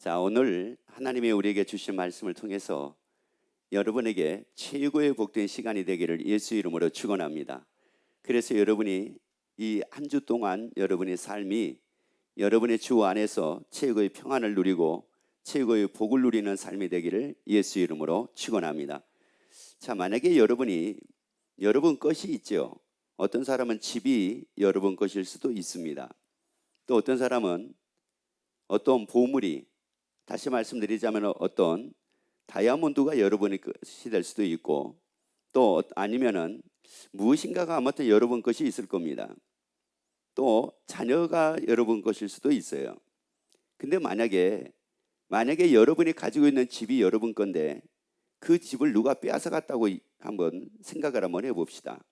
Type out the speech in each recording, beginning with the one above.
자, 오늘 하나님이 우리에게 주신 말씀을 통해서 여러분에게 최고의 복된 시간이 되기를 예수 이름으로 축원합니다. 그래서 여러분이 이 한 주 동안 여러분의 삶이 여러분의 주 안에서 최고의 평안을 누리고 최고의 복을 누리는 삶이 되기를 예수 이름으로 축원합니다. 자, 만약에 여러분이 여러분 것이 있죠. 어떤 사람은 집이 여러분 것일 수도 있습니다. 또 어떤 사람은 어떤 보물이, 다시 말씀드리자면 어떤 다이아몬드가 여러분의 것이 될 수도 있고, 또 아니면은 무엇인가가 아무튼 여러분 것이 있을 겁니다. 또 자녀가 여러분 것일 수도 있어요. 근데 만약에 여러분이 가지고 있는 집이 여러분 건데 그 집을 누가 빼앗아 갔다고 한번 생각을 한번 해봅시다.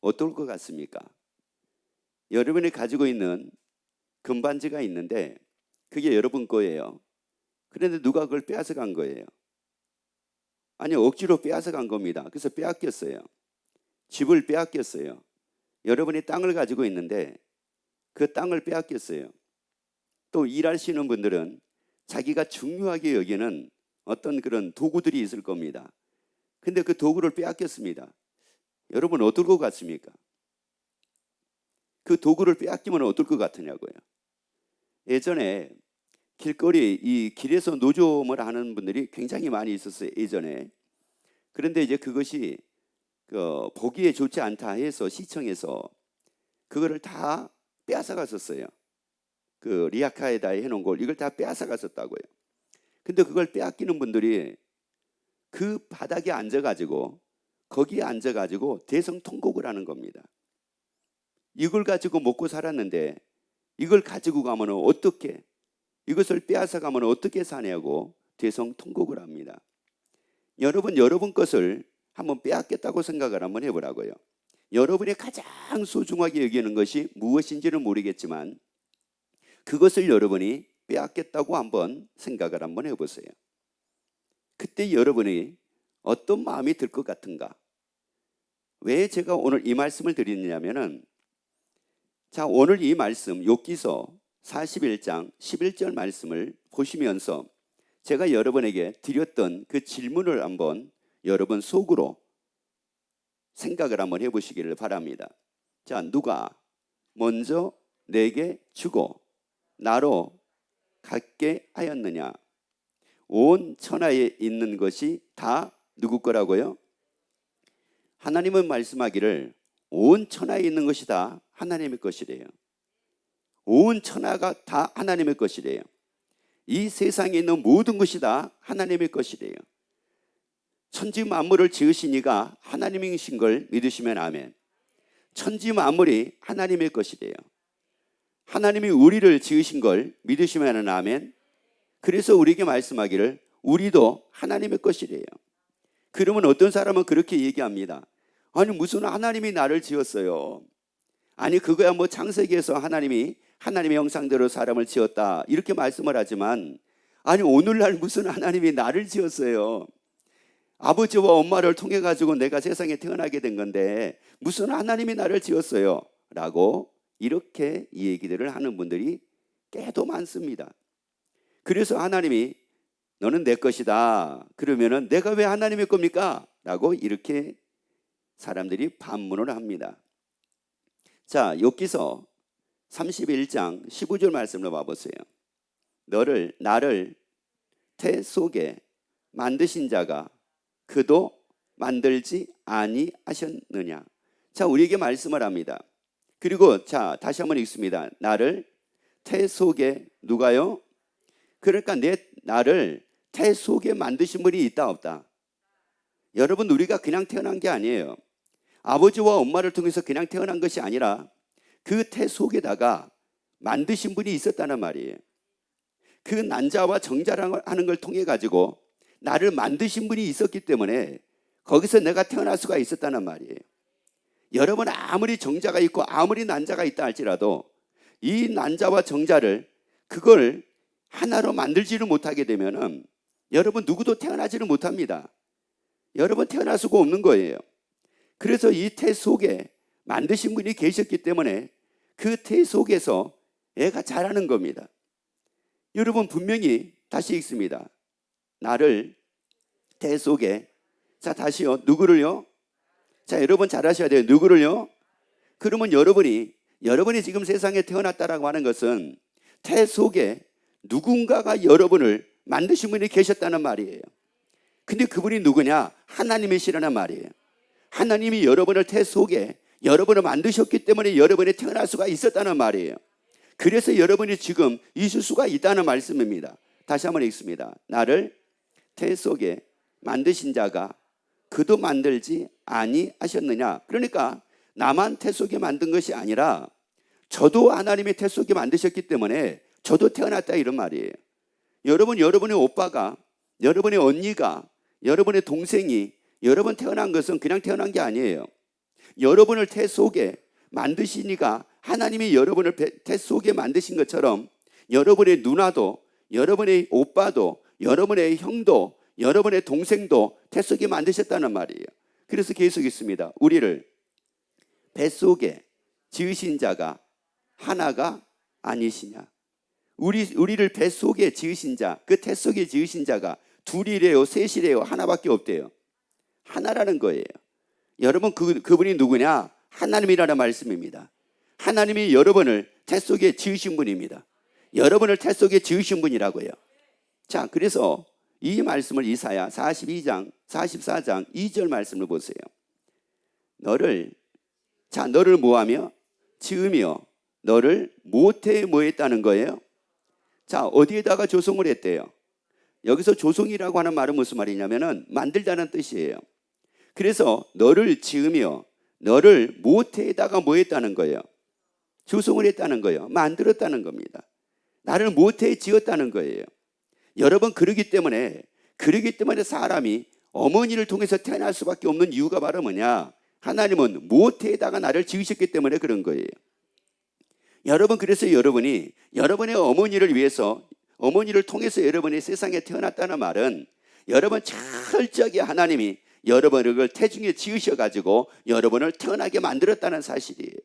어떨 것 같습니까? 여러분이 가지고 있는 금반지가 있는데 그게 여러분 거예요. 그런데 누가 그걸 빼앗아 간 거예요. 아니, 억지로 빼앗아 간 겁니다. 그래서 빼앗겼어요. 집을 빼앗겼어요. 여러분이 땅을 가지고 있는데 그 땅을 빼앗겼어요. 또 일하시는 분들은 자기가 중요하게 여기는 어떤 그런 도구들이 있을 겁니다. 근데 그 도구를 빼앗겼습니다. 여러분 어떨 것 같습니까? 그 도구를 빼앗기면 어떨 것 같으냐고요. 예전에 길거리, 이 길에서 노점을 하는 분들이 굉장히 많이 있었어요, 예전에. 그런데 이제 그것이 보기에 좋지 않다 해서 시청에서 그거를 다 빼앗아 갔었어요. 그 리아카에다 해놓은 걸 이걸 다 빼앗아 갔었다고요. 근데 그걸 빼앗기는 분들이 그 바닥에 앉아가지고 거기에 앉아가지고 대성통곡을 하는 겁니다. 이걸 가지고 먹고 살았는데 이걸 가지고 가면 어떻게, 이것을 빼앗아 가면 어떻게 사냐고 대성통곡을 합니다. 여러분 것을 한번 빼앗겠다고 생각을 한번 해보라고요. 여러분이 가장 소중하게 여기는 것이 무엇인지는 모르겠지만 그것을 여러분이 빼앗겠다고 한번 생각을 한번 해보세요. 그때 여러분이 어떤 마음이 들 것 같은가? 왜 제가 오늘 이 말씀을 드리느냐면은, 자, 오늘 이 말씀 욥기서 41장 11절 말씀을 보시면서 제가 여러분에게 드렸던 그 질문을 한번 여러분 속으로 생각을 한번 해보시기를 바랍니다. 자, 누가 먼저 내게 주고 나로 갖게 하였느냐? 온 천하에 있는 것이 다 누구 거라고요? 하나님은 말씀하기를 온 천하에 있는 것이 다 하나님의 것이래요. 온 천하가 다 하나님의 것이래요. 이 세상에 있는 모든 것이 다 하나님의 것이래요. 천지 만물을 지으신 이가 하나님이신 걸 믿으시면 아멘. 천지 만물이 하나님의 것이래요. 하나님이 우리를 지으신 걸 믿으시면 아멘. 그래서 우리에게 말씀하기를 우리도 하나님의 것이래요. 그러면 어떤 사람은 그렇게 얘기합니다. 아니, 무슨 하나님이 나를 지었어요. 아니, 그거야 뭐 창세기에서 하나님이 하나님의 형상대로 사람을 지었다 이렇게 말씀을 하지만, 아니, 오늘날 무슨 하나님이 나를 지었어요. 아버지와 엄마를 통해 가지고 내가 세상에 태어나게 된 건데 무슨 하나님이 나를 지었어요 라고 이렇게 얘기들을 하는 분들이 꽤도 많습니다. 그래서 하나님이 너는 내 것이다 그러면은 내가 왜 하나님의 겁니까? 라고 이렇게 사람들이 반문을 합니다. 자, 욥기서 31장 15절 말씀을 봐보세요. 나를 태 속에 만드신 자가 그도 만들지 아니하셨느냐? 자, 우리에게 말씀을 합니다. 그리고 자, 다시 한번 읽습니다. 나를 태 속에 누가요? 그러니까 나를 태 속에 만드신 분이 있다 없다? 여러분, 우리가 그냥 태어난 게 아니에요. 아버지와 엄마를 통해서 그냥 태어난 것이 아니라 그 태 속에다가 만드신 분이 있었다는 말이에요. 그 난자와 정자라는 걸 통해 가지고 나를 만드신 분이 있었기 때문에 거기서 내가 태어날 수가 있었다는 말이에요. 여러분, 아무리 정자가 있고 아무리 난자가 있다 할지라도 이 난자와 정자를 그걸 하나로 만들지를 못하게 되면은 여러분 누구도 태어나지를 못합니다. 여러분 태어날 수가 없는 거예요. 그래서 이 태 속에 만드신 분이 계셨기 때문에 그 태 속에서 애가 자라는 겁니다. 여러분 분명히 다시 읽습니다. 나를 태 속에, 자 다시요, 누구를요? 자 여러분 잘 하셔야 돼요. 누구를요? 그러면 여러분이 지금 세상에 태어났다라고 하는 것은 태 속에 누군가가 여러분을 만드신 분이 계셨다는 말이에요. 근데 그분이 누구냐? 하나님이시라는 말이에요. 하나님이 여러분을 태 속에 여러분을 만드셨기 때문에 여러분이 태어날 수가 있었다는 말이에요. 그래서 여러분이 지금 있을 수가 있다는 말씀입니다. 다시 한번 읽습니다. 나를 태 속에 만드신 자가 그도 만들지 아니하셨느냐. 그러니까 나만 태 속에 만든 것이 아니라 저도 하나님이 태 속에 만드셨기 때문에 저도 태어났다 이런 말이에요. 여러분의 오빠가, 여러분의 언니가, 여러분의 동생이 여러분 태어난 것은 그냥 태어난 게 아니에요. 여러분을 태 속에 만드시니까 하나님이 여러분을 태 속에 만드신 것처럼 여러분의 누나도, 여러분의 오빠도, 여러분의 형도, 여러분의 동생도 태 속에 만드셨다는 말이에요. 그래서 계속 있습니다. 우리를 뱃속에 지으신 자가 하나가 아니시냐. 우리를 뱃속에 지으신 자, 그 태 속에 지으신 자가 둘이래요, 셋이래요, 하나밖에 없대요. 하나라는 거예요. 여러분 그분이 누구냐? 하나님이라는 말씀입니다. 하나님이 여러분을 태 속에 지으신 분입니다. 여러분을 태 속에 지으신 분이라고요. 자, 그래서 이 말씀을 이사야 42장, 44장 2절 말씀을 보세요. 너를 뭐하며? 지으며 너를 모태에 뭐 했다는 거예요? 자, 어디에다가 조성을 했대요? 여기서 조성이라고 하는 말은 무슨 말이냐면은 만들다는 뜻이에요. 그래서 너를 지으며 너를 모태에다가 뭐 했다는 거예요? 조성을 했다는 거예요. 만들었다는 겁니다. 나를 모태에 지었다는 거예요. 여러분 그러기 때문에 사람이 어머니를 통해서 태어날 수밖에 없는 이유가 바로 뭐냐? 하나님은 모태에다가 나를 지으셨기 때문에 그런 거예요. 여러분 그래서 여러분이 여러분의 어머니를 위해서, 어머니를 통해서 여러분이 세상에 태어났다는 말은 여러분 철저하게 하나님이 여러분을 태중에 지으셔가지고 여러분을 태어나게 만들었다는 사실이에요.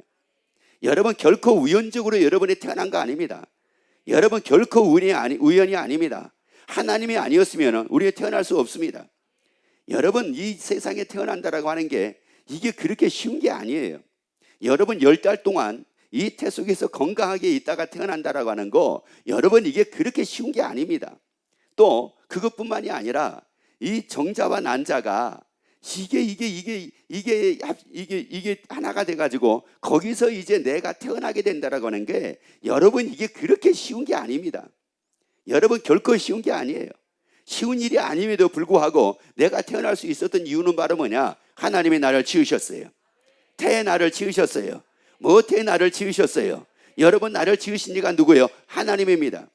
여러분 결코 우연적으로 여러분이 태어난 거 아닙니다. 여러분 결코 우연이 아닙니다. 하나님이 아니었으면 우리가 태어날 수 없습니다. 여러분 이 세상에 태어난다라고 하는 게 이게 그렇게 쉬운 게 아니에요. 여러분 10달 동안 이 태 속에서 건강하게 있다가 태어난다라고 하는 거, 여러분 이게 그렇게 쉬운 게 아닙니다. 또 그것뿐만이 아니라 이 정자와 난자가 이게 하나가 돼가지고 거기서 이제 내가 태어나게 된다라고 하는 게, 여러분 이게 그렇게 쉬운 게 아닙니다. 여러분 결코 쉬운 게 아니에요. 쉬운 일이 아님에도 불구하고 내가 태어날 수 있었던 이유는 바로 뭐냐? 하나님이 나를 지으셨어요. 태에 나를 지으셨어요. 모태에 나를 지으셨어요. 여러분 나를 지으신 이가 누구예요? 하나님입니다.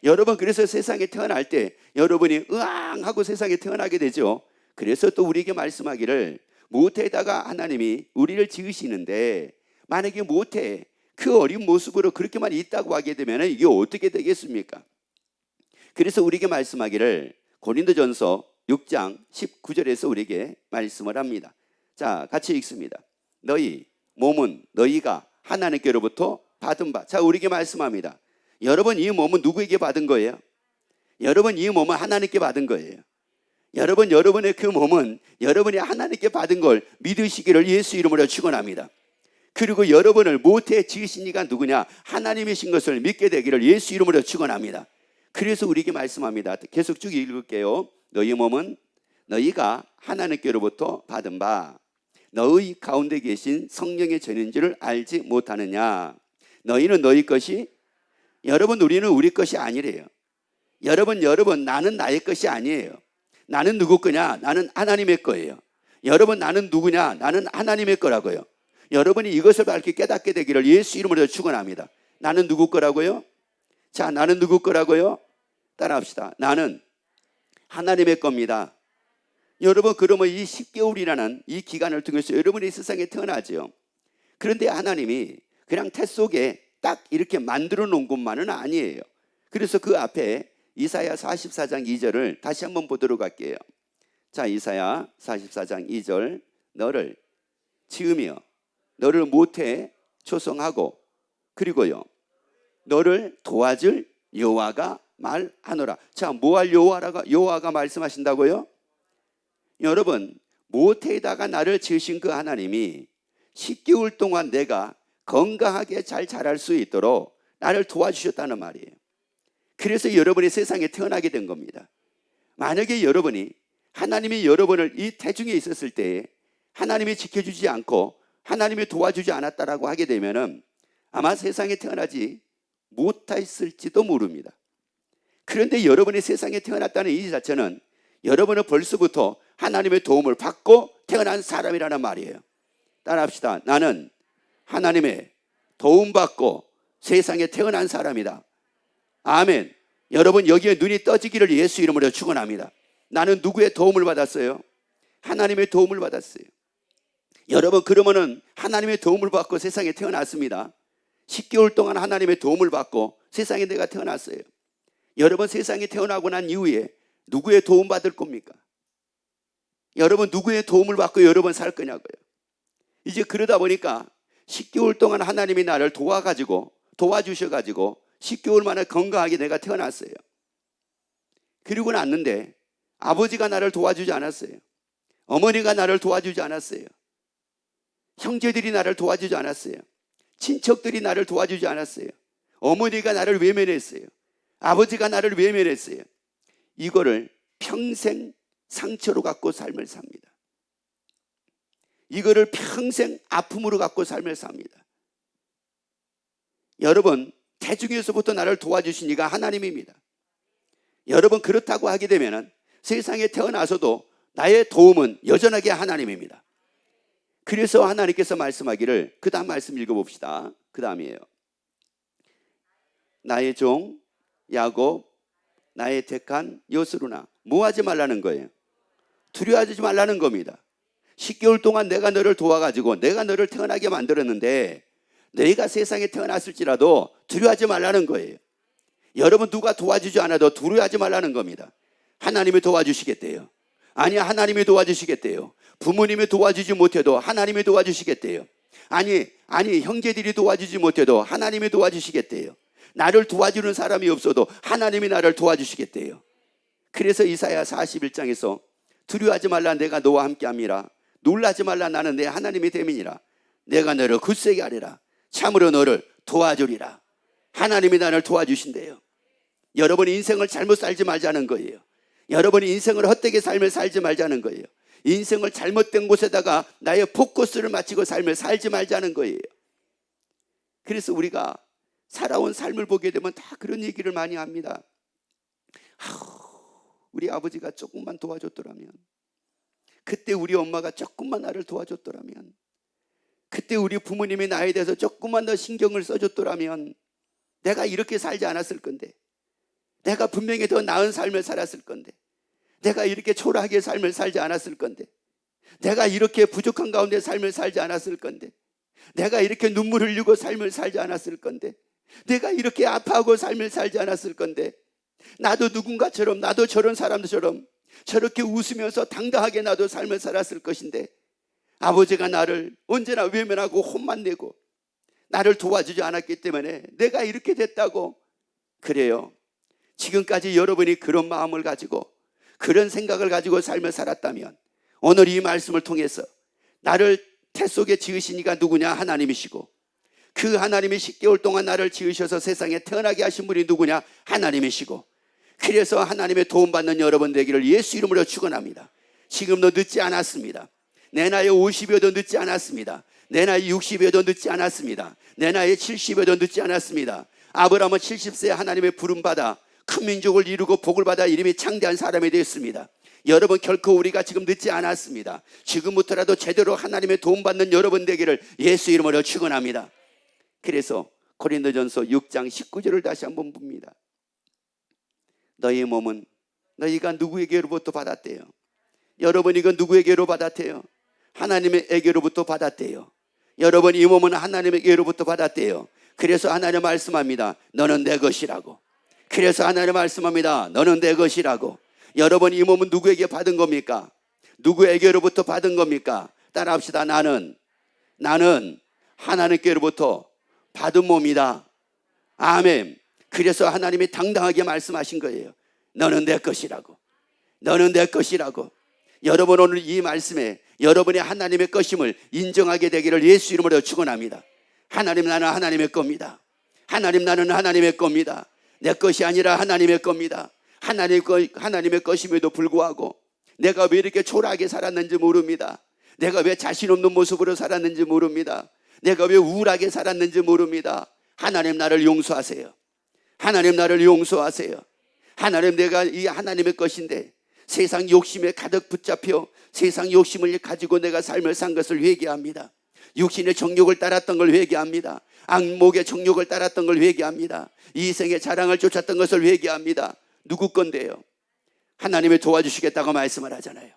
여러분 그래서 세상에 태어날 때 여러분이 으앙 하고 세상에 태어나게 되죠. 그래서 또 우리에게 말씀하기를 모태에다가 하나님이 우리를 지으시는데, 만약에 모태에 그 어린 모습으로 그렇게만 있다고 하게 되면 이게 어떻게 되겠습니까? 그래서 우리에게 말씀하기를 고린도전서 6장 19절에서 우리에게 말씀을 합니다. 자, 같이 읽습니다. 너희 몸은 너희가 하나님께로부터 받은 바. 자, 우리에게 말씀합니다. 여러분 이 몸은 누구에게 받은 거예요? 여러분 이 몸은 하나님께 받은 거예요. 여러분의 그 몸은 여러분이 하나님께 받은 걸 믿으시기를 예수 이름으로 축원합니다. 그리고 여러분을 모태에 지으신 이가 누구냐? 하나님이신 것을 믿게 되기를 예수 이름으로 축원합니다. 그래서 우리에게 말씀합니다. 계속 쭉 읽을게요. 너희 몸은 너희가 하나님께로부터 받은 바, 너희 가운데 계신 성령의 전인지를 알지 못하느냐? 너희는 너희 것이, 여러분 우리는 우리 것이 아니래요. 여러분 나는 나의 것이 아니에요. 나는 누구 거냐? 나는 하나님의 거예요. 여러분 나는 누구냐? 나는 하나님의 거라고요. 여러분이 이것을 밝게 깨닫게 되기를 예수 이름으로 축원합니다. 나는 누구 거라고요? 자, 나는 누구 거라고요? 따라합시다. 나는 하나님의 겁니다. 여러분 그러면 이 10개월이라는 이 기간을 통해서 여러분이 이 세상에 태어나죠. 그런데 하나님이 그냥 태 속에 딱 이렇게 만들어 놓은 것만은 아니에요. 그래서 그 앞에 이사야 44장 2절을 다시 한번 보도록 할게요. 자, 이사야 44장 2절. 너를 지으며 너를 모태에 조성하고 그리고요 너를 도와줄 여호와가 말하노라. 자, 뭐할 여호와가 말씀하신다고요? 여러분, 모태에다가 나를 지으신 그 하나님이 10개월 동안 내가 건강하게 잘 자랄 수 있도록 나를 도와주셨다는 말이에요. 그래서 여러분이 세상에 태어나게 된 겁니다. 만약에 여러분이 하나님이 여러분을 이 태중에 있었을 때에 하나님이 지켜주지 않고 하나님이 도와주지 않았다라고 하게 되면은 아마 세상에 태어나지 못했을지도 모릅니다. 그런데 여러분이 세상에 태어났다는 이 자체는 여러분은 벌써부터 하나님의 도움을 받고 태어난 사람이라는 말이에요. 따라합시다. 나는 하나님의 도움받고 세상에 태어난 사람이다. 아멘. 여러분, 여기에 눈이 떠지기를 예수 이름으로 축원합니다. 나는 누구의 도움을 받았어요? 하나님의 도움을 받았어요. 여러분, 그러면은 하나님의 도움을 받고 세상에 태어났습니다. 10개월 동안 하나님의 도움을 받고 세상에 내가 태어났어요. 여러분, 세상에 태어나고 난 이후에 누구의 도움 받을 겁니까? 여러분, 누구의 도움을 받고 여러분 살 거냐고요. 이제 그러다 보니까 10개월 동안 하나님이 나를 도와주셔가지고 10개월 만에 건강하게 내가 태어났어요. 그리고 났는데 아버지가 나를 도와주지 않았어요. 어머니가 나를 도와주지 않았어요. 형제들이 나를 도와주지 않았어요. 친척들이 나를 도와주지 않았어요. 어머니가 나를 외면했어요. 아버지가 나를 외면했어요. 이거를 평생 상처로 갖고 삶을 삽니다. 이거를 평생 아픔으로 갖고 삶을 삽니다. 여러분, 태중에서부터 나를 도와주신 이가 하나님입니다. 여러분, 그렇다고 하게 되면 세상에 태어나서도 나의 도움은 여전하게 하나님입니다. 그래서 하나님께서 말씀하기를, 그 다음 말씀 읽어봅시다. 그 다음이에요. 나의 종 야곱, 나의 택한 요스루나. 뭐 하지 말라는 거예요? 두려워하지 말라는 겁니다. 10개월 동안 내가 너를 도와가지고 내가 너를 태어나게 만들었는데 너희가 세상에 태어났을지라도 두려워하지 말라는 거예요. 여러분, 누가 도와주지 않아도 두려워하지 말라는 겁니다. 하나님이 도와주시겠대요. 아니, 하나님이 도와주시겠대요. 부모님이 도와주지 못해도 하나님이 도와주시겠대요. 아니 형제들이 도와주지 못해도 하나님이 도와주시겠대요. 나를 도와주는 사람이 없어도 하나님이 나를 도와주시겠대요. 그래서 이사야 41장에서 두려워하지 말라, 내가 너와 함께함이라. 놀라지 말라, 나는 내 하나님이 됨이니라. 내가 너를 굳세게 하리라. 참으로 너를 도와주리라. 하나님이 나를 도와주신대요. 여러분이 인생을 잘못 살지 말자는 거예요. 여러분이 인생을 헛되게 삶을 살지 말자는 거예요. 인생을 잘못된 곳에다가 나의 포커스를 맞추고 삶을 살지 말자는 거예요. 그래서 우리가 살아온 삶을 보게 되면 다 그런 얘기를 많이 합니다. 우리 아버지가 조금만 도와줬더라면, 그때 우리 엄마가 조금만 나를 도와줬더라면, 그때 우리 부모님이 나에 대해서 조금만 더 신경을 써줬더라면 내가 이렇게 살지 않았을 건데, 내가 분명히 더 나은 삶을 살았을 건데, 내가 이렇게 초라하게 삶을 살지 않았을 건데, 내가 이렇게 부족한 가운데 삶을 살지 않았을 건데, 내가 이렇게 눈물 흘리고 삶을 살지 않았을 건데, 내가 이렇게 아파하고 삶을 살지 않았을 건데, 나도 누군가처럼, 나도 저런 사람들처럼 저렇게 웃으면서 당당하게 나도 삶을 살았을 것인데 아버지가 나를 언제나 외면하고 혼만 내고 나를 도와주지 않았기 때문에 내가 이렇게 됐다고. 그래요. 지금까지 여러분이 그런 마음을 가지고 그런 생각을 가지고 삶을 살았다면 오늘 이 말씀을 통해서 나를 태 속에 지으신 이가 누구냐? 하나님이시고, 그 하나님이 10개월 동안 나를 지으셔서 세상에 태어나게 하신 분이 누구냐? 하나님이시고, 그래서 하나님의 도움받는 여러분 되기를 예수 이름으로 축원합니다. 지금도 늦지 않았습니다. 내 나이 50여도 늦지 않았습니다. 내 나이 60여도 늦지 않았습니다. 내 나이 70여도 늦지 않았습니다. 아브라함은 70세에 하나님의 부름받아 큰 민족을 이루고 복을 받아 이름이 창대한 사람이 되었습니다. 여러분, 결코 우리가 지금 늦지 않았습니다. 지금부터라도 제대로 하나님의 도움받는 여러분 되기를 예수 이름으로 축원합니다. 그래서 고린도전서 6장 19절을 다시 한번 봅니다. 너희 몸은 너희가 누구에게로부터 받았대요? 여러분, 이건 누구에게로 받았대요? 하나님에게로부터 받았대요. 여러분, 이 몸은 하나님에게로부터 받았대요. 그래서 하나님 말씀합니다. 너는 내 것이라고. 그래서 하나님 말씀합니다. 너는 내 것이라고. 여러분, 이 몸은 누구에게 받은 겁니까? 누구에게로부터 받은 겁니까? 따라합시다. 나는 하나님께로부터 받은 몸이다. 아멘. 그래서 하나님이 당당하게 말씀하신 거예요. 너는 내 것이라고. 너는 내 것이라고. 여러분 오늘 이 말씀에 여러분의 하나님의 것임을 인정하게 되기를 예수 이름으로 축원합니다. 하나님 나는 하나님의 겁니다. 하나님 나는 하나님의 겁니다. 내 것이 아니라 하나님의 겁니다. 하나님의 것임에도 불구하고 내가 왜 이렇게 초라하게 살았는지 모릅니다. 내가 왜 자신 없는 모습으로 살았는지 모릅니다. 내가 왜 우울하게 살았는지 모릅니다. 하나님 나를 용서하세요. 하나님 나를 용서하세요. 하나님 내가 이 하나님의 것인데 세상 욕심에 가득 붙잡혀 세상 욕심을 가지고 내가 삶을 산 것을 회개합니다. 육신의 정욕을 따랐던 걸 회개합니다. 악목의 정욕을 따랐던 걸 회개합니다. 이생의 자랑을 쫓았던 것을 회개합니다. 누구 건데요? 하나님의 도와주시겠다고 말씀을 하잖아요.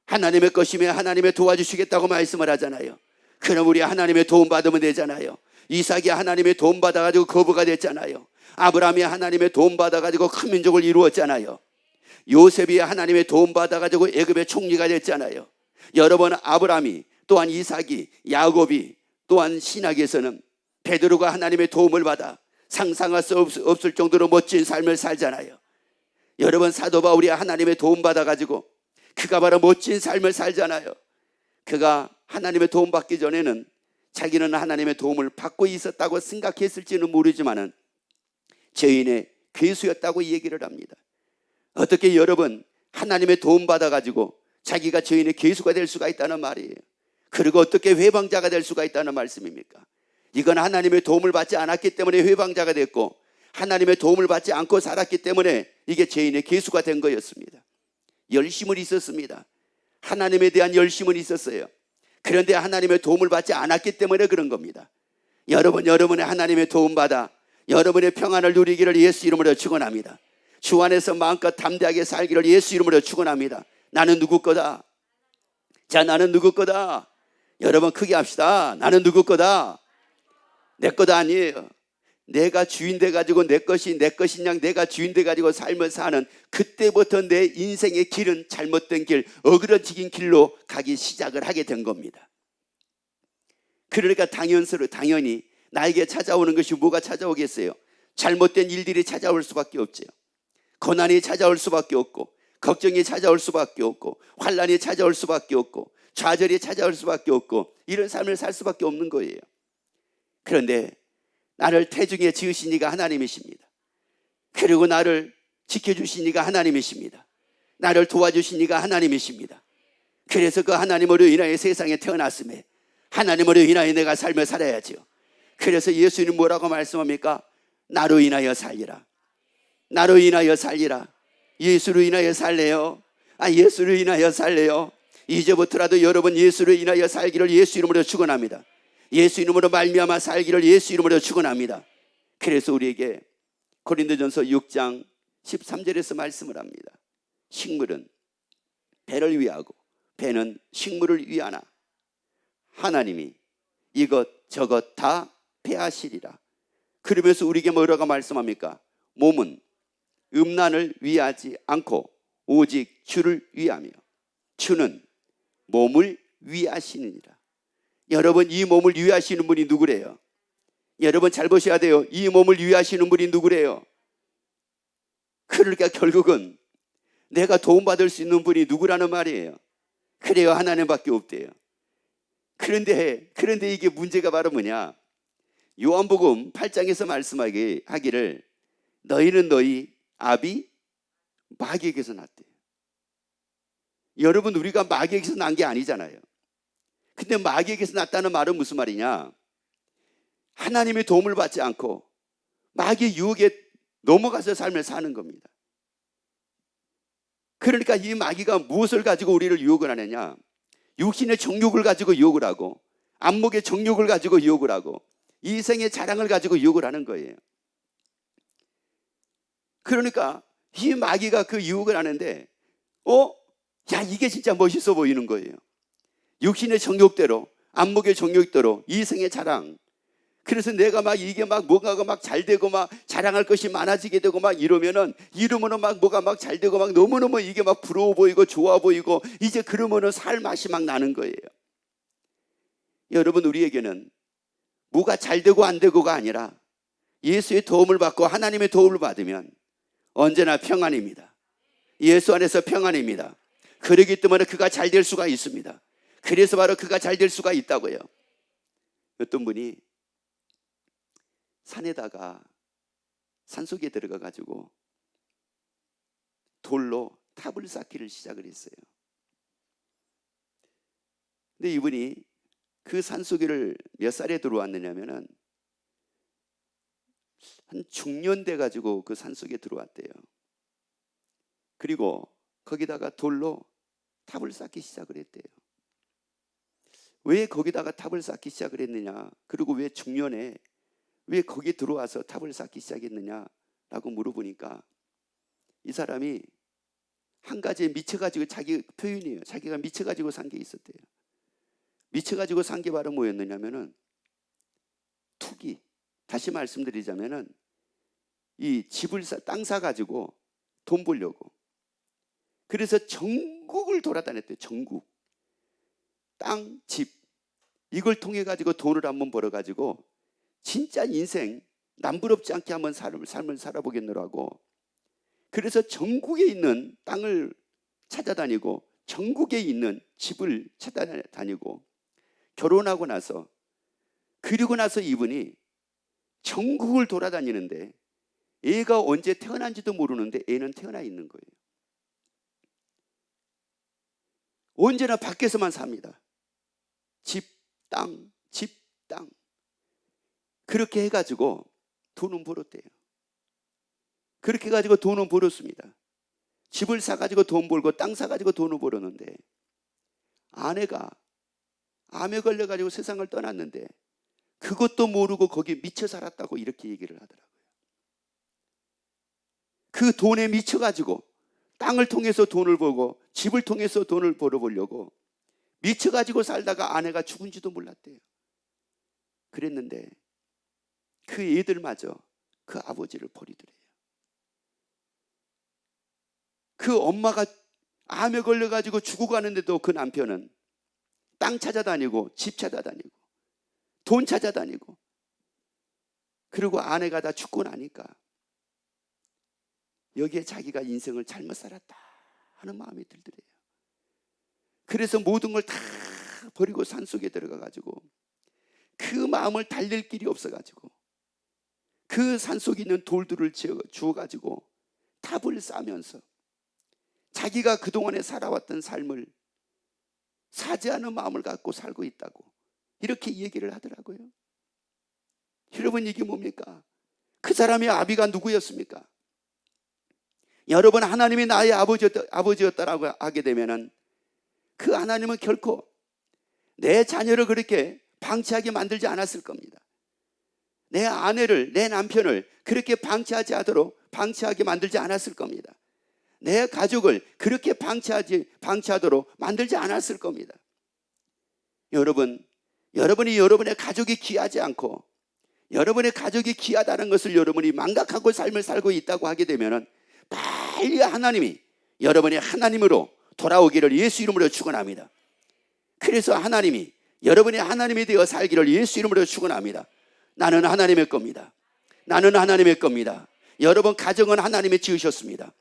하나님의 것이며 하나님의 도와주시겠다고 말씀을 하잖아요. 그럼 우리 하나님의 도움 받으면 되잖아요. 이삭이 하나님의 도움 받아가지고 거부가 됐잖아요. 아브라함이 하나님의 도움 받아가지고 큰 민족을 이루었잖아요. 요셉이 하나님의 도움 받아가지고 애굽의 총리가 됐잖아요. 여러분 아브라함이 또한 이삭이 야곱이 또한 신학에서는 베드로가 하나님의 도움을 받아 상상할 수 없을 정도로 멋진 삶을 살잖아요. 여러분 사도 바울이 하나님의 도움 받아가지고 그가 바로 멋진 삶을 살잖아요. 그가 하나님의 도움 받기 전에는 자기는 하나님의 도움을 받고 있었다고 생각했을지는 모르지만은 죄인의 괴수였다고 얘기를 합니다. 어떻게 여러분 하나님의 도움 받아가지고 자기가 죄인의 괴수가 될 수가 있다는 말이에요. 그리고 어떻게 회방자가 될 수가 있다는 말씀입니까? 이건 하나님의 도움을 받지 않았기 때문에 회방자가 됐고 하나님의 도움을 받지 않고 살았기 때문에 이게 죄인의 괴수가 된 거였습니다. 열심은 있었습니다. 하나님에 대한 열심은 있었어요. 그런데 하나님의 도움을 받지 않았기 때문에 그런 겁니다. 여러분의 하나님의 도움 받아 여러분의 평안을 누리기를 예수 이름으로 축원합니다. 주 안에서 마음껏 담대하게 살기를 예수 이름으로 축원합니다. 나는 누구 거다? 자, 나는 누구 거다? 여러분 크게 합시다. 나는 누구 거다? 내 거다 아니에요. 내가 주인 돼가지고 내 것이 내 것인 양 내가 주인 돼가지고 삶을 사는 그때부터 내 인생의 길은 잘못된 길, 어그러지긴 길로 가기 시작을 하게 된 겁니다. 그러니까 당연히 나에게 찾아오는 것이 뭐가 찾아오겠어요? 잘못된 일들이 찾아올 수밖에 없죠. 고난이 찾아올 수밖에 없고 걱정이 찾아올 수밖에 없고 환난이 찾아올 수밖에 없고 좌절이 찾아올 수밖에 없고 이런 삶을 살 수밖에 없는 거예요. 그런데 나를 태중에 지으신 이가 하나님이십니다. 그리고 나를 지켜주신 이가 하나님이십니다. 나를 도와주신 이가 하나님이십니다. 그래서 그 하나님으로 인하여 세상에 태어났음에 하나님으로 인하여 내가 삶을 살아야죠. 그래서 예수님 뭐라고 말씀합니까? 나로 인하여 살리라. 나로 인하여 살리라. 예수로 인하여 살래요? 예수로 인하여 살래요? 이제부터라도 여러분 예수로 인하여 살기를 예수 이름으로 축원합니다. 예수 이름으로 말미암아 살기를 예수 이름으로 축원합니다. 그래서 우리에게 고린도전서 6장 13절에서 말씀을 합니다. 식물은 배를 위하고 배는 식물을 위하나 하나님이 이것 저것 다 배하시리라. 그러면서 우리에게 뭐라고 말씀합니까? 몸은 음란을 위하지 않고 오직 주를 위하며 주는 몸을 위하시느니라. 여러분 이 몸을 위하시는 분이 누구래요? 여러분 잘 보셔야 돼요. 이 몸을 위하시는 분이 누구래요? 그러니까 결국은 내가 도움받을 수 있는 분이 누구라는 말이에요. 그래요, 하나님밖에 없대요. 그런데 이게 문제가 바로 뭐냐? 요한복음 8장에서 말씀하기를 너희는 너희 아비 마귀에게서 났대요. 여러분 우리가 마귀에게서 난 게 아니잖아요. 근데 마귀에게서 났다는 말은 무슨 말이냐? 하나님의 도움을 받지 않고 마귀의 유혹에 넘어가서 삶을 사는 겁니다. 그러니까 이 마귀가 무엇을 가지고 우리를 유혹을 하느냐? 육신의 정욕을 가지고 유혹을 하고 안목의 정욕을 가지고 유혹을 하고 이생의 자랑을 가지고 유혹을 하는 거예요. 그러니까 이 마귀가 그 유혹을 하는데 이게 진짜 멋있어 보이는 거예요. 육신의 정욕대로 안목의 정욕대로 이생의 자랑. 그래서 내가 이게 뭔가가 잘 되고 자랑할 것이 많아지게 되고 이러면은 뭐가 잘 되고 너무너무 이게 부러워 보이고 좋아 보이고 이제 그러면은 살 맛이 나는 거예요. 여러분 우리에게는 뭐가 잘 되고 안 되고가 아니라 예수의 도움을 받고 하나님의 도움을 받으면 언제나 평안입니다. 예수 안에서 평안입니다. 그러기 때문에 그가 잘 될 수가 있습니다. 그래서 바로 그가 잘 될 수가 있다고요. 어떤 분이 산에다가 산속에 들어가 가지고 돌로 탑을 쌓기를 시작을 했어요. 근데 이분이 그 산속에를 몇 살에 들어왔느냐면은 한 중년 돼 가지고 그 산속에 들어왔대요. 그리고 거기다가 돌로 탑을 쌓기 시작을 했대요. 왜 거기다가 탑을 쌓기 시작을 했느냐, 그리고 왜 중년에 왜 거기 들어와서 탑을 쌓기 시작했느냐라고 물어보니까 이 사람이 한 가지에 미쳐가지고, 자기 표현이에요. 자기가 미쳐가지고 산 게 있었대요. 미쳐가지고 산 게 바로 뭐였느냐면은 투기. 다시 말씀드리자면은 이 집을 땅 사가지고 돈 벌려고. 그래서 전국을 돌아다녔대요. 전국. 땅, 집. 이걸 통해 가지고 돈을 한번 벌어 가지고 진짜 인생 남부럽지 않게 한번 삶을 살아보겠노라고. 그래서 전국에 있는 땅을 찾아다니고 전국에 있는 집을 찾아다니고 결혼하고 나서, 그리고 나서 이분이 전국을 돌아다니는데 애가 언제 태어난지도 모르는데 애는 태어나 있는 거예요. 언제나 밖에서만 삽니다. 집, 땅, 집, 땅. 그렇게 해가지고 돈은 벌었대요. 그렇게 해가지고 돈은 벌었습니다. 집을 사가지고 돈 벌고 땅 사가지고 돈을 벌었는데 아내가 암에 걸려가지고 세상을 떠났는데 그것도 모르고 거기 미쳐 살았다고 이렇게 얘기를 하더라고요. 그 돈에 미쳐가지고 땅을 통해서 돈을 벌고 집을 통해서 돈을 벌어보려고 미쳐가지고 살다가 아내가 죽은지도 몰랐대요. 그랬는데 그 애들마저 그 아버지를 버리더래요. 그 엄마가 암에 걸려가지고 죽어가는데도 그 남편은 땅 찾아다니고 집 찾아다니고 돈 찾아다니고, 그리고 아내가 다 죽고 나니까 여기에 자기가 인생을 잘못 살았다 하는 마음이 들더래요. 그래서 모든 걸 다 버리고 산속에 들어가가지고 그 마음을 달랠 길이 없어가지고 그 산속에 있는 돌들을 주워가지고 탑을 쌓으면서 자기가 그동안에 살아왔던 삶을 사죄하는 마음을 갖고 살고 있다고 이렇게 얘기를 하더라고요. 여러분, 이게 뭡니까? 그 사람의 아비가 누구였습니까? 여러분, 하나님이 나의 아버지였다라고 하게 되면은 그 하나님은 결코 내 자녀를 그렇게 방치하게 만들지 않았을 겁니다. 내 아내를, 내 남편을 그렇게 방치하게 만들지 않았을 겁니다. 내 가족을 그렇게 방치하도록 만들지 않았을 겁니다. 여러분이 여러분의 가족이 귀하지 않고 여러분의 가족이 귀하다는 것을 여러분이 망각하고 삶을 살고 있다고 하게 되면 빨리 하나님이 여러분의 하나님으로 돌아오기를 예수 이름으로 축원합니다. 그래서 하나님이 여러분의 하나님이 되어 살기를 예수 이름으로 축원합니다. 나는 하나님의 겁니다. 나는 하나님의 겁니다. 여러분 가정은 하나님이 지으셨습니다.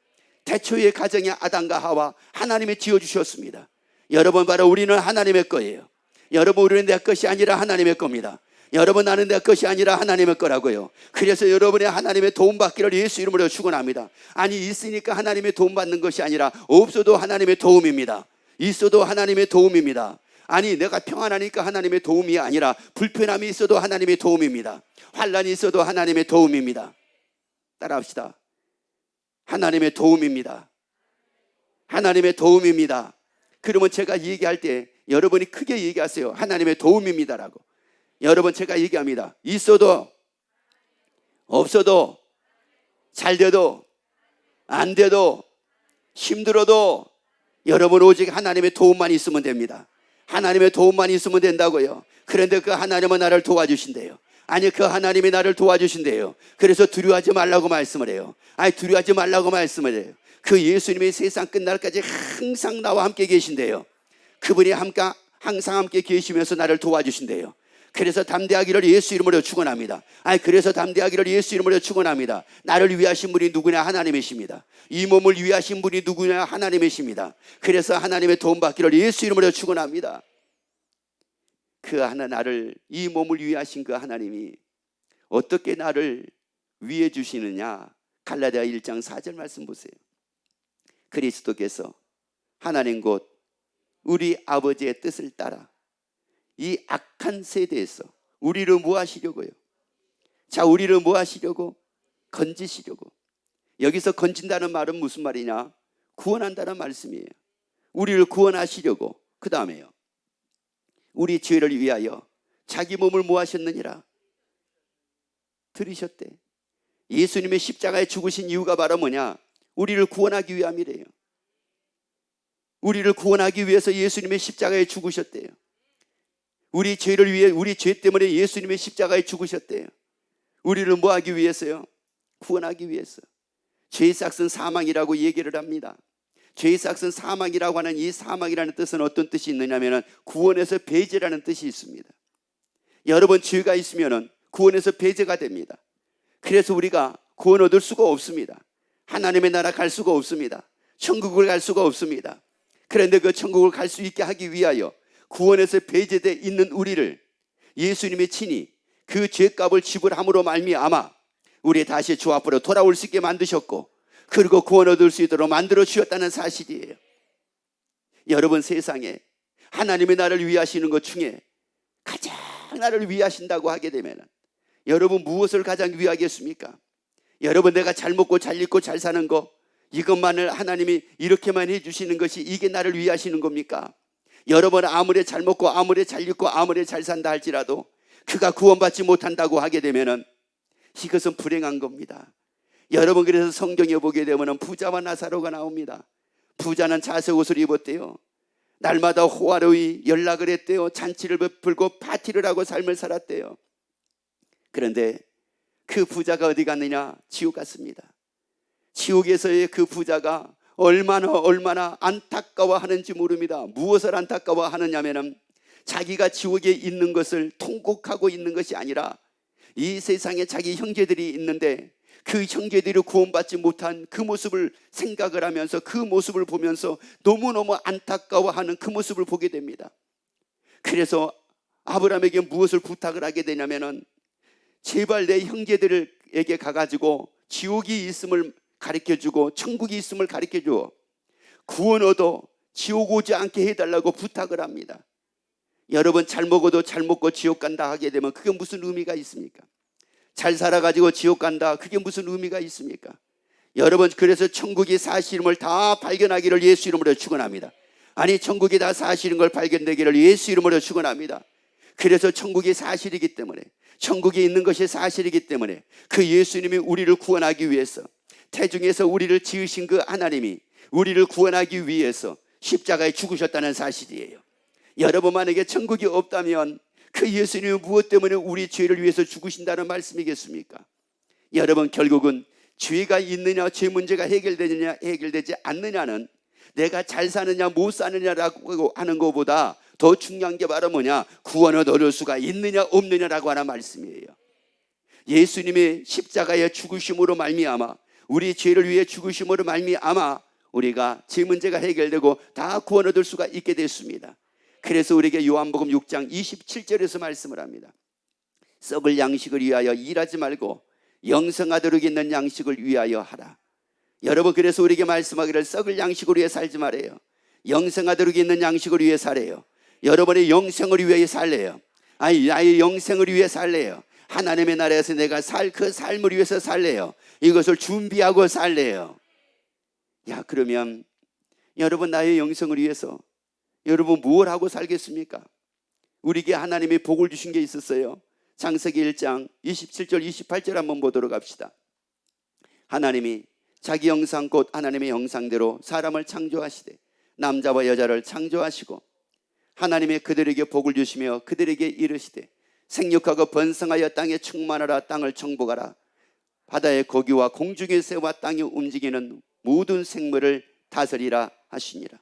태초의 가정의 아담과 하와 하나님이 지어주셨습니다. 여러분, 바로 우리는 하나님의 거예요. 여러분, 우리는 내 것이 아니라 하나님의 겁니다. 여러분, 나는 내 것이 아니라 하나님의 거라고요. 그래서 여러분의 하나님의 도움 받기를 예수 이름으로 축원합니다. 아니, 있으니까 하나님의 도움 받는 것이 아니라 없어도 하나님의 도움입니다. 있어도 하나님의 도움입니다. 아니, 내가 평안하니까 하나님의 도움이 아니라 불편함이 있어도 하나님의 도움입니다. 환난이 있어도 하나님의 도움입니다. 따라합시다. 하나님의 도움입니다. 하나님의 도움입니다. 그러면 제가 얘기할 때 여러분이 크게 얘기하세요. 하나님의 도움입니다라고. 여러분, 제가 얘기합니다. 있어도 없어도 잘 돼도 안 돼도 힘들어도 여러분 오직 하나님의 도움만 있으면 됩니다. 하나님의 도움만 있으면 된다고요. 그런데 그 하나님은 나를 도와주신대요. 아니, 그 하나님이 나를 도와주신대요. 그래서 두려워하지 말라고 말씀을 해요. 아니, 두려워하지 말라고 말씀을 해요. 그 예수님이 세상 끝날까지 항상 나와 함께 계신대요. 그분이 항상 함께 계시면서 나를 도와주신대요. 그래서 담대하기를 예수 이름으로 축원합니다. 그래서 담대하기를 예수 이름으로 축원합니다. 나를 위하신 분이 누구냐? 하나님이십니다. 이 몸을 위하신 분이 누구냐? 하나님이십니다. 그래서 하나님의 도움 받기를 예수 이름으로 축원합니다. 그 하나 나를 이 몸을 위하신 그 하나님이 어떻게 나를 위해 주시느냐? 갈라디아 1장 4절 말씀 보세요. 그리스도께서 하나님 곧 우리 아버지의 뜻을 따라 이 악한 세대에서 우리를 뭐 하시려고요? 자, 우리를 뭐 하시려고? 건지시려고. 여기서 건진다는 말은 무슨 말이냐? 구원한다는 말씀이에요. 우리를 구원하시려고. 그 다음에요, 우리 죄를 위하여 자기 몸을 뭐 하셨느니라? 들으셨대. 예수님의 십자가에 죽으신 이유가 바로 뭐냐? 우리를 구원하기 위함이래요. 우리를 구원하기 위해서 예수님의 십자가에 죽으셨대요. 우리 죄를 위해, 우리 죄 때문에 예수님의 십자가에 죽으셨대요. 우리를 뭐 하기 위해서요? 구원하기 위해서. 죄의 삭은 사망이라고 얘기를 합니다. 죄의 삭은 사망이라고 하는 이 사망이라는 뜻은 어떤 뜻이 있느냐면 구원에서 배제라는 뜻이 있습니다. 여러분, 죄가 있으면 구원에서 배제가 됩니다. 그래서 우리가 구원 얻을 수가 없습니다. 하나님의 나라 갈 수가 없습니다. 천국을 갈 수가 없습니다. 그런데 그 천국을 갈 수 있게 하기 위하여 구원에서 배제되어 있는 우리를 예수님의 친히 그 죄값을 지불함으로 말미암아 우리 다시 주 앞으로 돌아올 수 있게 만드셨고, 그리고 구원 얻을 수 있도록 만들어 주셨다는 사실이에요. 여러분, 세상에 하나님의 나를 위하시는 것 중에 가장 나를 위하신다고 하게 되면 여러분 무엇을 가장 위하겠습니까? 여러분, 내가 잘 먹고 잘 입고 잘 사는 거, 이것만을 하나님이 이렇게만 해주시는 것이 이게 나를 위하시는 겁니까? 여러분, 아무리 잘 먹고 아무리 잘 입고 아무리 잘 산다 할지라도 그가 구원받지 못한다고 하게 되면 이것은 불행한 겁니다. 여러분, 그래서 성경에 보게 되면 부자와 나사로가 나옵니다. 부자는 자색 옷을 입었대요. 날마다 호화로이 연락을 했대요. 잔치를 베풀고 파티를 하고 삶을 살았대요. 그런데 그 부자가 어디 갔느냐? 지옥 갔습니다. 지옥에서의 그 부자가 얼마나 안타까워하는지 모릅니다. 무엇을 안타까워하느냐면 자기가 지옥에 있는 것을 통곡하고 있는 것이 아니라 이 세상에 자기 형제들이 있는데 그 형제들이 구원받지 못한 그 모습을 생각을 하면서 그 모습을 보면서 너무너무 안타까워하는 그 모습을 보게 됩니다. 그래서 아브라함에게 무엇을 부탁을 하게 되냐면은 제발 내 형제들에게 가가지고 지옥이 있음을 가르쳐주고 천국이 있음을 가르쳐주고 구원 얻어 지옥 오지 않게 해달라고 부탁을 합니다. 여러분, 잘 먹어도 잘 먹고 지옥 간다 하게 되면 그게 무슨 의미가 있습니까? 잘 살아가지고 지옥 간다, 그게 무슨 의미가 있습니까? 여러분, 그래서 천국이 사실임을 다 발견하기를 예수 이름으로 축원합니다. 아니, 천국이 다 사실인 걸 발견되기를 예수 이름으로 축원합니다. 그래서 천국이 사실이기 때문에, 천국에 있는 것이 사실이기 때문에 그 예수님이 우리를 구원하기 위해서, 태중에서 우리를 지으신 그 하나님이 우리를 구원하기 위해서 십자가에 죽으셨다는 사실이에요. 여러분, 만약에 천국이 없다면 그 예수님이 무엇 때문에 우리 죄를 위해서 죽으신다는 말씀이겠습니까? 여러분, 결국은 죄가 있느냐, 죄 문제가 해결되느냐 해결되지 않느냐는 내가 잘 사느냐 못 사느냐라고 하는 것보다 더 중요한 게 바로 뭐냐? 구원을 얻을 수가 있느냐 없느냐라고 하는 말씀이에요. 예수님의 십자가의 죽으심으로 말미암아, 우리 죄를 위해 죽으심으로 말미암아 우리가 죄 문제가 해결되고 다 구원 얻을 수가 있게 됐습니다. 그래서 우리에게 요한복음 6장 27절에서 말씀을 합니다. 썩을 양식을 위하여 일하지 말고 영생하도록 있는 양식을 위하여 하라. 여러분, 그래서 우리에게 말씀하기를 썩을 양식을 위해 살지 말아요. 영생하도록 있는 양식을 위해 살래요. 여러분의 영생을 위해 살래요. 아니, 나의 영생을 위해 살래요. 하나님의 나라에서 내가 살 그 삶을 위해서 살래요. 이것을 준비하고 살래요. 야, 그러면 여러분, 나의 영생을 위해서 여러분 무엇을 하고 살겠습니까? 우리에게 하나님이 복을 주신 게 있었어요. 창세기 1장 27절 28절 한번 보도록 합시다. 하나님이 자기 형상 곧 하나님의 형상대로 사람을 창조하시되 남자와 여자를 창조하시고 하나님이 그들에게 복을 주시며 그들에게 이르시되 생육하고 번성하여 땅에 충만하라. 땅을 정복하라. 바다의 고기와 공중의 새와 땅에 움직이는 모든 생물을 다스리라 하시니라.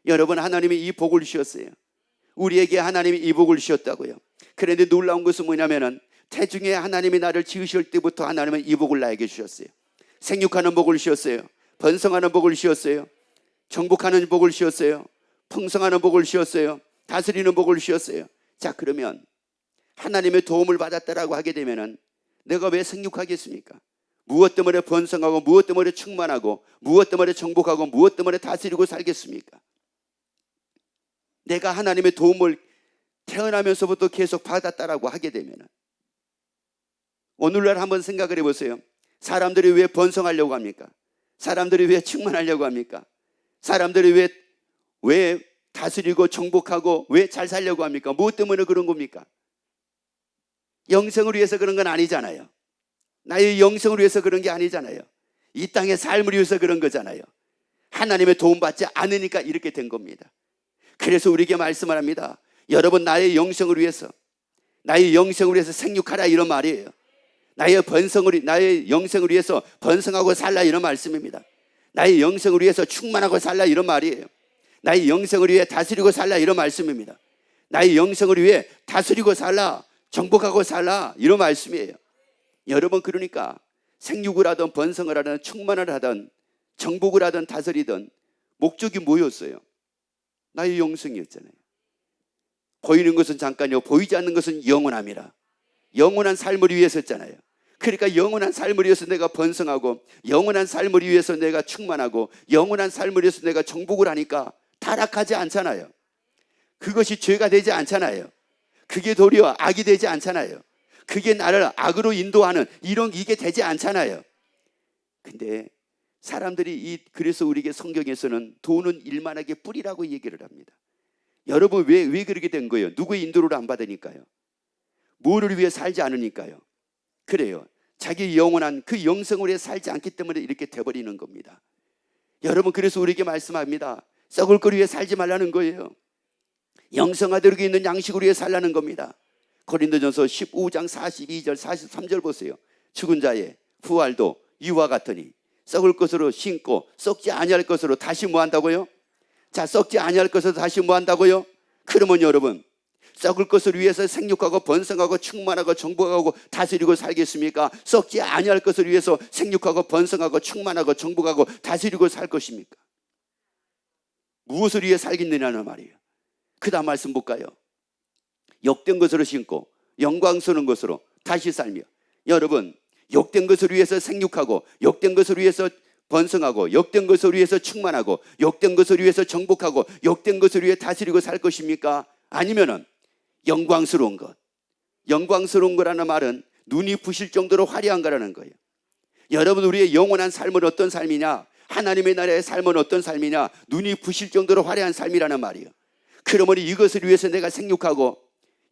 여러분, 하나님이 이 복을 주셨어요. 우리에게 하나님이 이 복을 주셨다고요. 그런데 놀라운 것은 뭐냐면은 태중에 하나님이 나를 지으실 때부터 하나님은 이 복을 나에게 주셨어요. 생육하는 복을 주셨어요. 번성하는 복을 주셨어요. 정복하는 복을 주셨어요. 풍성하는 복을 주셨어요. 다스리는 복을 주셨어요. 자, 그러면 하나님의 도움을 받았다라고 하게 되면은 내가 왜 생육하겠습니까? 무엇 때문에 번성하고 무엇 때문에 충만하고 무엇 때문에 정복하고 무엇 때문에 다스리고 살겠습니까? 내가 하나님의 도움을 태어나면서부터 계속 받았다라고 하게 되면은, 오늘날 한번 생각을 해보세요. 사람들이 왜 번성하려고 합니까? 사람들이 왜 충만하려고 합니까? 사람들이 왜 다스리고 정복하고 왜 잘 살려고 합니까? 무엇 때문에 그런 겁니까? 영생을 위해서 그런 건 아니잖아요. 나의 영생을 위해서 그런 게 아니잖아요. 이 땅의 삶을 위해서 그런 거잖아요. 하나님의 도움받지 않으니까 이렇게 된 겁니다. 그래서 우리에게 말씀을 합니다. 여러분, 나의 영생을 위해서 생육하라, 이런 말이에요. 나의 영생을 위해서 번성하고 살라, 이런 말씀입니다. 나의 영생을 위해서 충만하고 살라, 이런 말이에요. 나의 영생을 위해 다스리고 살라, 이런 말씀입니다. 나의 영생을 위해 다스리고 살라, 정복하고 살라, 이런 말씀이에요. 여러분, 그러니까 생육을 하든 번성을 하든 충만을 하든 정복을 하든 다스리든 목적이 뭐였어요? 나의 영생이었잖아요. 보이는 것은 잠깐이요 보이지 않는 것은 영원함이라. 영원한 삶을 위해서였잖아요. 그러니까 영원한 삶을 위해서 내가 번성하고 영원한 삶을 위해서 내가 충만하고 영원한 삶을 위해서 내가 정복을 하니까 타락하지 않잖아요. 그것이 죄가 되지 않잖아요. 그게 도리어 악이 되지 않잖아요. 그게 나를 악으로 인도하는 이게 되지 않잖아요. 근데 사람들이 그래서 우리에게 성경에서는 돈은 일만하게 뿌리라고 얘기를 합니다. 여러분, 왜 그렇게 된 거예요? 누구의 인도를 안 받으니까요. 뭐를 위해 살지 않으니까요. 그래요. 자기 영원한 그 영생을 위해 살지 않기 때문에 이렇게 돼버리는 겁니다. 여러분, 그래서 우리에게 말씀합니다. 썩을 것 위해 살지 말라는 거예요. 영생하도록 있는 양식을 위해 살라는 겁니다. 고린도전서 15장 42절 43절 보세요. 죽은 자의 부활도 이와 같으니 썩을 것으로 심고 썩지 아니할 것으로 다시 뭐 한다고요? 자, 썩지 아니할 것으로 다시 뭐 한다고요? 그러면 여러분, 썩을 것을 위해서 생육하고 번성하고 충만하고 정복하고 다스리고 살겠습니까? 썩지 아니할 것을 위해서 생육하고 번성하고 충만하고 정복하고 다스리고 살 것입니까? 무엇을 위해 살겠느냐는 말이에요. 그 다음 말씀 볼까요? 욕된 것으로 심고 영광스러운 것으로 다시 살며. 여러분, 욕된 것을 위해서 생육하고 욕된 것을 위해서 번성하고 욕된 것을 위해서 충만하고 욕된 것을 위해서 정복하고 욕된 것을 위해 다스리고 살 것입니까? 아니면은 영광스러운 것. 영광스러운 거라는 말은 눈이 부실 정도로 화려한 거라는 거예요. 여러분, 우리의 영원한 삶은 어떤 삶이냐? 하나님의 나라의 삶은 어떤 삶이냐? 눈이 부실 정도로 화려한 삶이라는 말이에요. 그러므로 이것을 위해서 내가 생육하고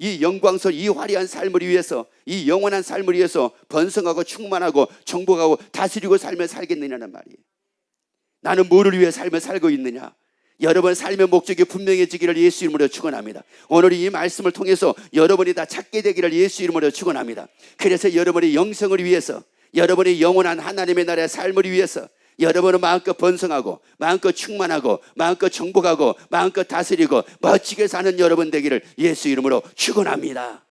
이 영광스러운 이 화려한 삶을 위해서, 이 영원한 삶을 위해서 번성하고 충만하고 정복하고 다스리고 삶을 살겠느냐는 말이에요. 나는 뭐를 위해 삶을 살고 있느냐? 여러분, 삶의 목적이 분명해지기를 예수 이름으로 축원합니다. 오늘 이 말씀을 통해서 여러분이 다 찾게 되기를 예수 이름으로 축원합니다. 그래서 여러분의 영생을 위해서, 여러분의 영원한 하나님의 나라의 삶을 위해서 여러분은 마음껏 번성하고 마음껏 충만하고 마음껏 정복하고 마음껏 다스리고 멋지게 사는 여러분 되기를 예수 이름으로 축원합니다.